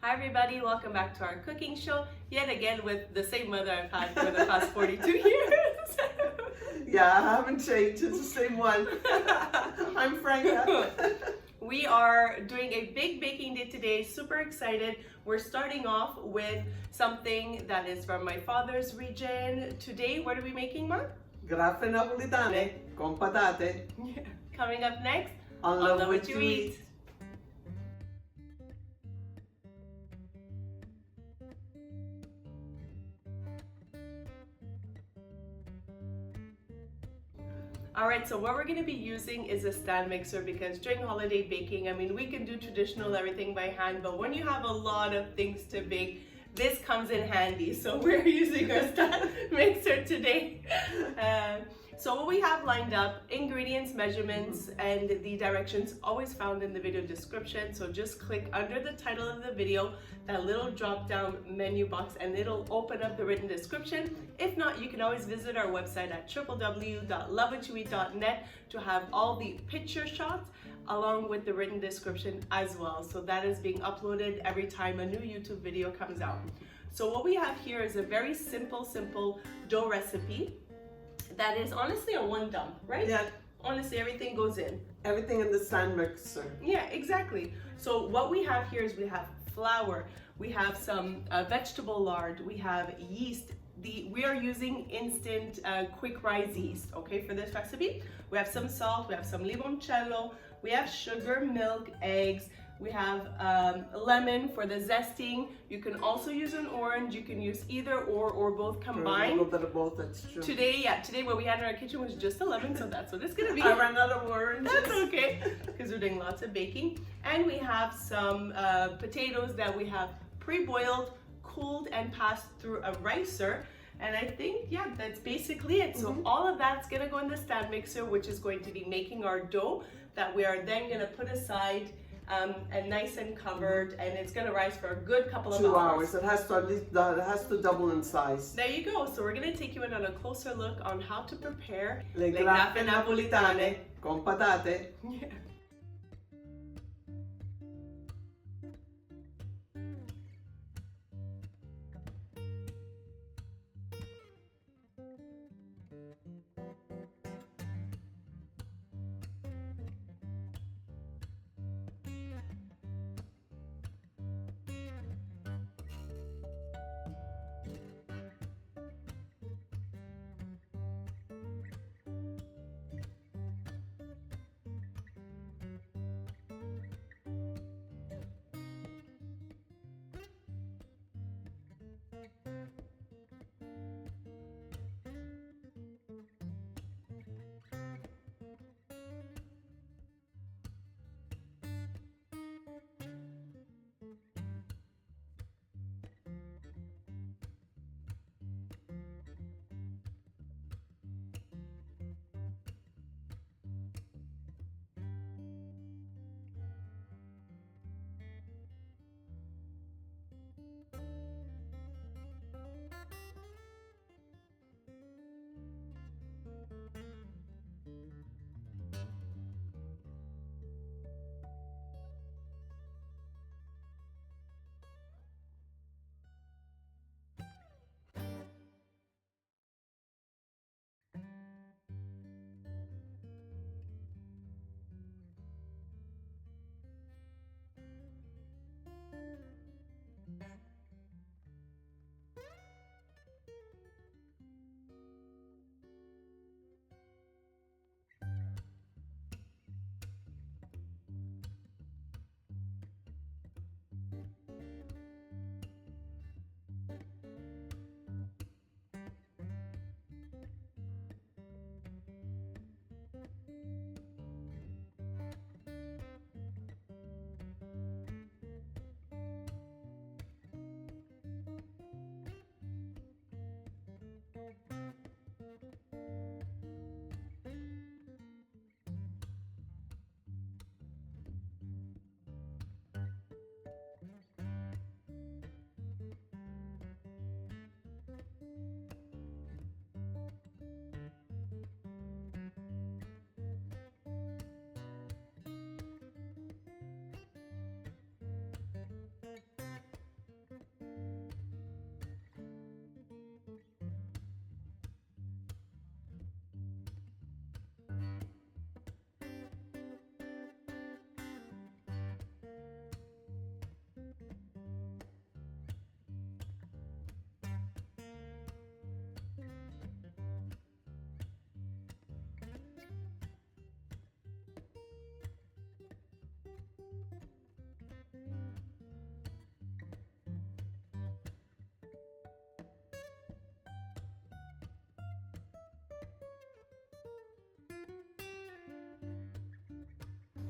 Hi everybody, welcome back to our cooking show, yet again with the same mother I've had for the past 42 years. Yeah, I haven't changed, it's the same one. I'm Franca. We are doing a big baking day today, super excited. We're starting off with something that is from my father's region. Today, what are we making, Ma? Graffe Napoletane con patate. Coming up next, On Love What You Eat. Alright, so what we're going to be using is a stand mixer because during holiday baking, I mean, we can do traditional everything by hand, but when you have a lot of things to bake, this comes in handy. So we're using our stand mixer today. So what we have lined up, ingredients, measurements, and the directions always found in the video description. So just click under the title of the video, that little drop down menu box, and it'll open up the written description. If not, you can always visit our website at www.lovewhatyoueat.net to have all the picture shots along with the written description as well. So that is being uploaded every time a new YouTube video comes out. So what we have here is a very simple dough recipe that is honestly a one dump, right? Yeah. Honestly, everything goes in. Everything in the stand mixer. Yeah, exactly. So what we have here is we have flour, we have some vegetable lard, we have yeast. We are using instant quick rise yeast, okay, for this recipe. We have some salt, we have some limoncello, we have sugar, milk, eggs, we have lemon for the zesting. You can also use an orange. You can use either or both combined. A little bit of both, that's true. Today what we had in our kitchen was just a lemon, so that's what it's gonna be. I ran out of oranges. That's okay, because we're doing lots of baking. And we have some potatoes that we have pre-boiled, cooled, and passed through a ricer. And I think, yeah, that's basically it. So all of that's gonna go in the stand mixer, which is going to be making our dough that we are then gonna put aside and nice and covered, and it's gonna rise for a good couple of 2 hours. It has to at least double in size. There you go. So we're gonna take you in on a closer look on how to prepare Le graffe napoletane con patate. Yeah.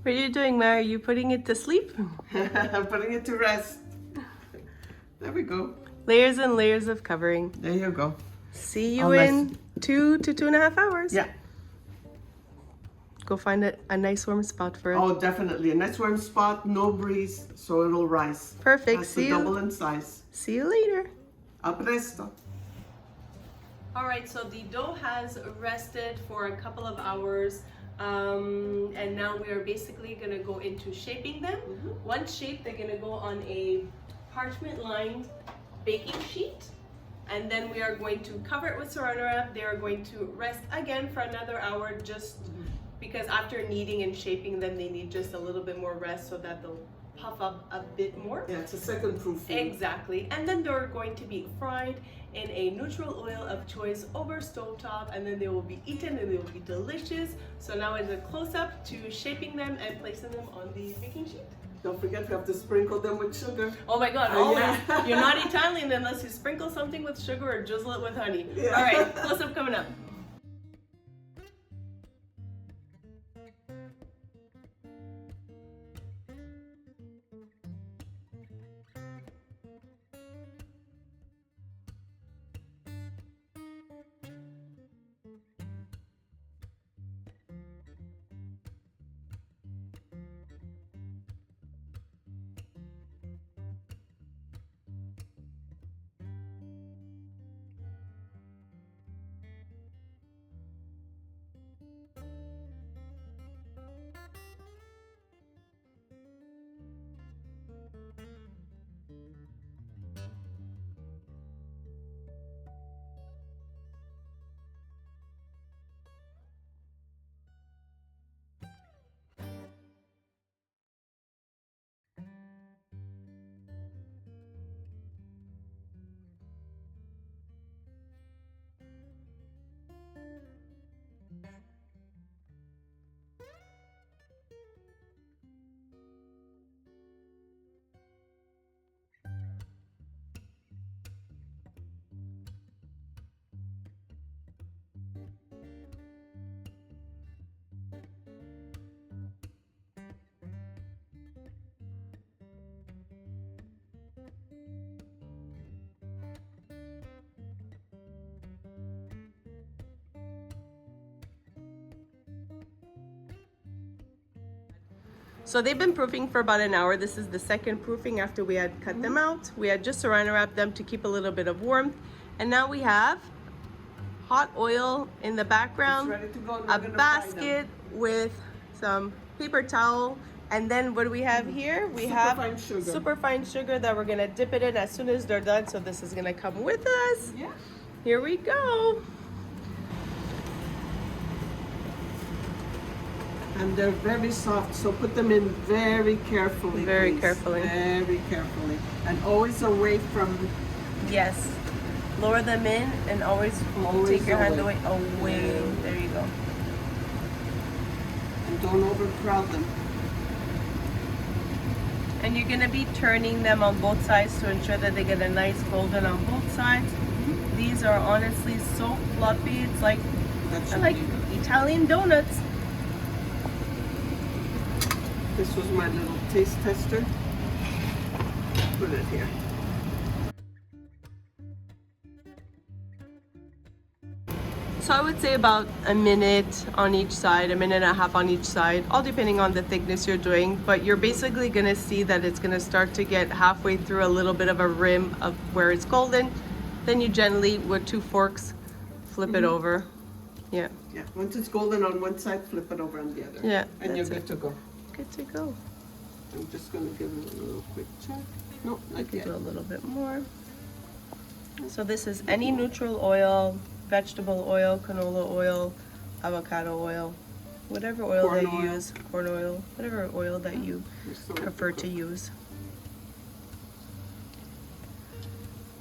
What are you doing, Mary? Are you putting it to sleep? I'm putting it to rest. There we go. Layers and layers of covering. There you go. See you in 2 to 2.5 hours. Yeah. Go find a nice warm spot for it. Oh, definitely. A nice warm spot, no breeze, so it'll rise. Perfect. Has See to you. double in size. See you later. A presto. All right, so the dough has rested for a couple of hours. And now we are basically gonna go into shaping them. Once shaped, they're gonna go on a parchment lined baking sheet. And then we are going to cover it with saran wrap. They are going to rest again for another hour, just because after kneading and shaping them, they need just a little bit more rest so that they'll puff up a bit more. Yeah, it's a second proof. Exactly. And then they're going to be fried in a neutral oil of choice over stovetop, and then they will be eaten and they will be delicious. So now is a close-up to shaping them and placing them on the baking sheet. Don't forget, you have to sprinkle them with sugar. Oh my God, Oh, always. yeah. You're not Italian unless you sprinkle something with sugar or drizzle it with honey. Yeah. All right, close-up coming up. So they've been proofing for about an hour. This is the second proofing after we had cut them out. We had just saran wrapped them to keep a little bit of warmth. And now we have hot oil in the background, It's ready to go. a basket with some paper towel. And then what do we have here? We have Superfine sugar. superfine sugar that we're gonna dip it in as soon as they're done. So this is gonna come with us. Yeah. Here we go. And they're very soft, so put them in very carefully. Very please. carefully. Very carefully. And always away from. Yes. Lower them in and always take your hand away. Away. Yeah. There you go. And don't overcrowd them. And you're gonna be turning them on both sides to ensure that they get a nice golden on both sides. These are honestly so fluffy. It's like That like should be. Italian donuts. This was my little taste tester. Put it here. So I would say about a minute on each side, a minute and a half on each side, all depending on the thickness you're doing. But you're basically gonna see that it's gonna start to get halfway through a little bit of a rim of where it's golden. Then you gently, with 2 forks, flip it over. Yeah. Yeah. Once it's golden on one side, flip it over on the other. Yeah, And you're that's good to go. Good to go. I'm just gonna give it a little quick check. No, not yet. Do a little bit more. So this is any neutral oil, vegetable oil, canola oil, avocado oil, whatever oil Corn that you oil. use, corn oil, whatever oil that you You're so prefer good. to use.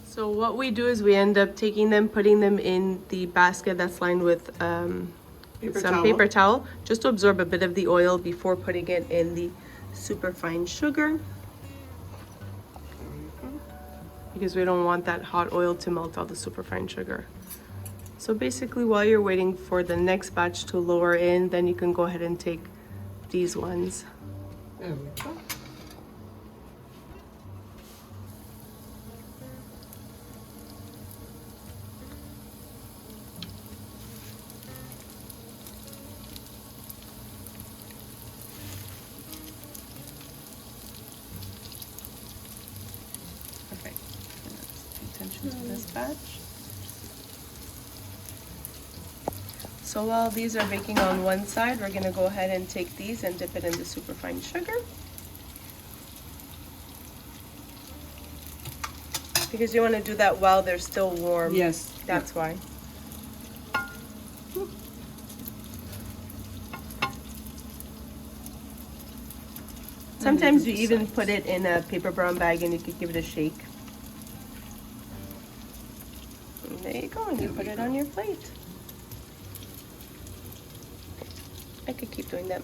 So what we do is we end up taking them, putting them in the basket that's lined with some paper towel, just to absorb a bit of the oil before putting it in the superfine sugar, because we don't want that hot oil to melt all the superfine sugar. So basically, while you're waiting for the next batch to lower in, then you can go ahead and take these ones. There we go. Perfect. Pay attention to this batch. So while these are baking on one side, we're gonna go ahead and take these and dip it in the superfine sugar. Because you wanna do that while they're still warm. Yes. That's why. Sometimes you even put it in a paper brown bag and you could give it a shake. And there you go, and you put it on your plate. I could keep doing that.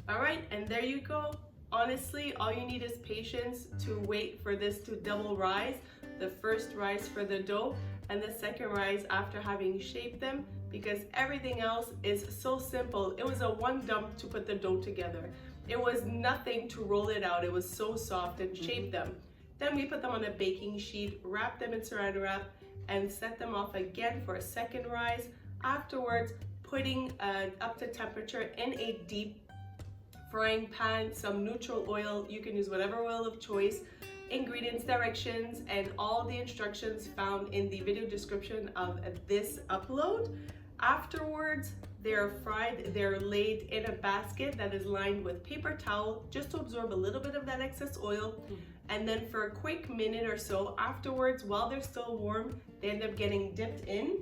All right, and there you go. Honestly, all you need is patience to wait for this to double rise. The first rise for the dough and the second rise after having shaped them, because everything else is so simple. It was a one dump to put the dough together. It was nothing to roll it out. It was so soft and shape them. Then we put them on a baking sheet, wrap them in saran wrap, and set them off again for a second rise. Afterwards, putting up to temperature in a deep frying pan, some neutral oil. You can use whatever oil of choice. Ingredients, directions, and all the instructions found in the video description of this upload. Afterwards, they're fried. They're laid in a basket that is lined with paper towel just to absorb a little bit of that excess oil. And then for a quick minute or so afterwards, while they're still warm, they end up getting dipped in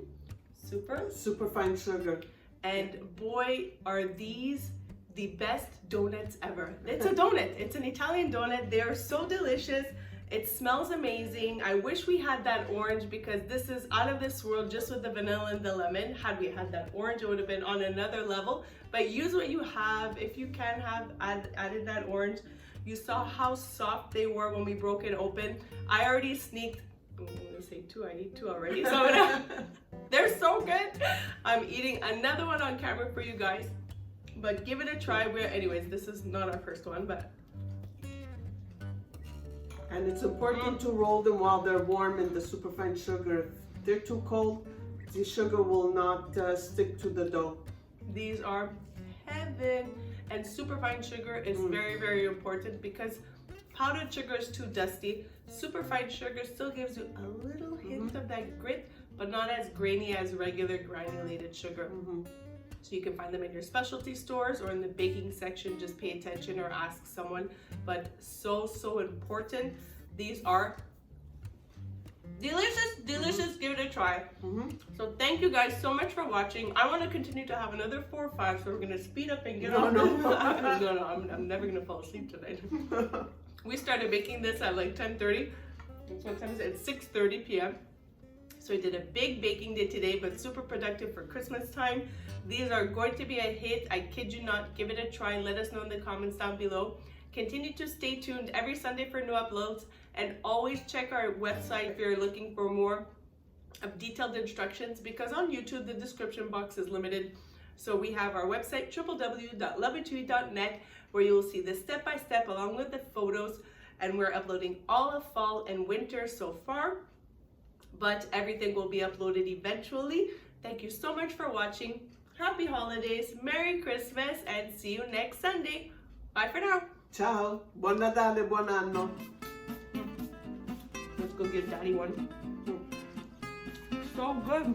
super fine sugar. And boy, are these the best donuts ever. It's a donut. It's an Italian donut. They are so delicious. It smells amazing. I wish we had that orange because this is out of this world just with the vanilla and the lemon. Had we had that orange, it would have been on another level. But use what you have. If you can have added that orange. You saw how soft they were when we broke it open. I already sneaked, I'm gonna say two, I eat two already. So they're so good. I'm eating another one on camera for you guys. But give it a try. Anyways, this is not our first one, but. And it's important to roll them while they're warm in the superfine sugar. If they're too cold, the sugar will not stick to the dough. These are heaven. And superfine sugar is very, very important because powdered sugar is too dusty. Superfine sugar still gives you a little hint of that grit, but not as grainy as regular granulated sugar. So you can find them in your specialty stores or in the baking section. Just pay attention or ask someone. But so, so important. These are delicious, delicious. Give it a try. So thank you guys so much for watching. I want to continue to have another 4 or 5, so we're going to speed up and get on. No, I'm never going to fall asleep tonight. We started baking this at like 10:30. Sometimes it's 6:30 p.m. So we did a big baking day today, but super productive for Christmas time. These are going to be a hit. I kid you not. Give it a try. Let us know in the comments down below. Continue to stay tuned every Sunday for new uploads, and always check our website if you're looking for more of detailed instructions, because on YouTube the description box is limited. So we have our website www.loveitoeat.net, where you will see the step-by-step along with the photos, and we're uploading all of fall and winter so far. but everything will be uploaded eventually. Thank you so much for watching. Happy holidays, Merry Christmas, and see you next Sunday. Bye for now. Ciao, buon Natale, buon anno. Let's go give Daddy one. So good.